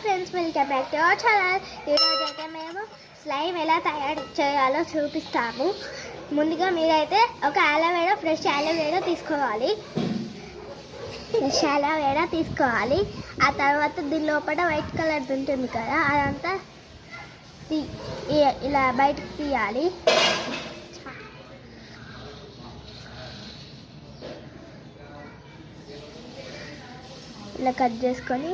Friends, welcome back to our channel. ఈరోజు అయితే మేము స్లైమ్ ఎలా తయారు చేయాలో చూపిస్తాము. ముందుగా మీరైతే ఒక ఫ్రెష్ అలోవేరా తీసుకోవాలి. ఆ తర్వాత దీని లోపల వైట్ కలర్ ఉంటుంది కదా, అదంతా ఇలా బయటకు తీయాలి. ఇలా కట్ చేసుకొని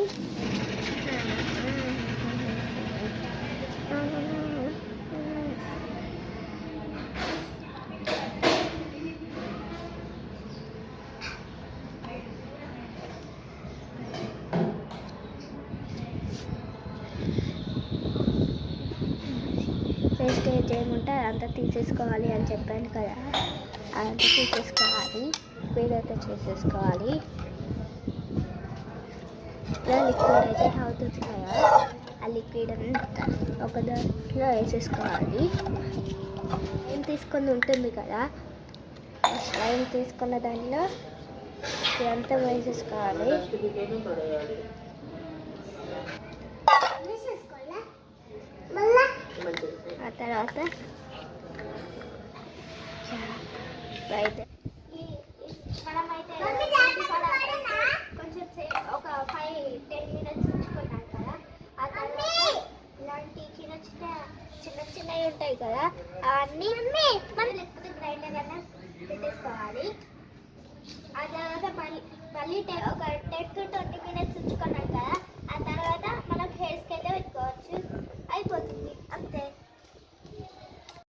వేస్టేజ్ ఏముంటే అదంతా తీసేసుకోవాలి అని చెప్పాను కదా, అదంతా తీసేసుకోవాలి. వీడైతే చేసేసుకోవాలి. ఇలా లిక్విడ్ అయితే అవుతుంది కదా, ఆ లిక్విడ్ అంతా ఒక దాంట్లో వేసేసుకోవాలి. స్లైమ్ తీసుకొని ఉంటుంది కదా, ఆ స్లైమ్ తీసుకున్న దానిలో ఇదంతా వేసేసుకోవాలి. ఆ తర్వాత మనమైతే కొంచెం ఒక 5-10 minutes ఉంచుకున్నాం కదా, ఆ తర్వాత ఇలాంటి చిన్నవి ఉంటాయి కదా, అవన్నీ మనం లేకపోతే గ్రైండర్ అన్న పెట్టేసుకోవాలి. ఆ తర్వాత మళ్ళీ ఒక 10 to 20 minutes ఉంచుకున్నాం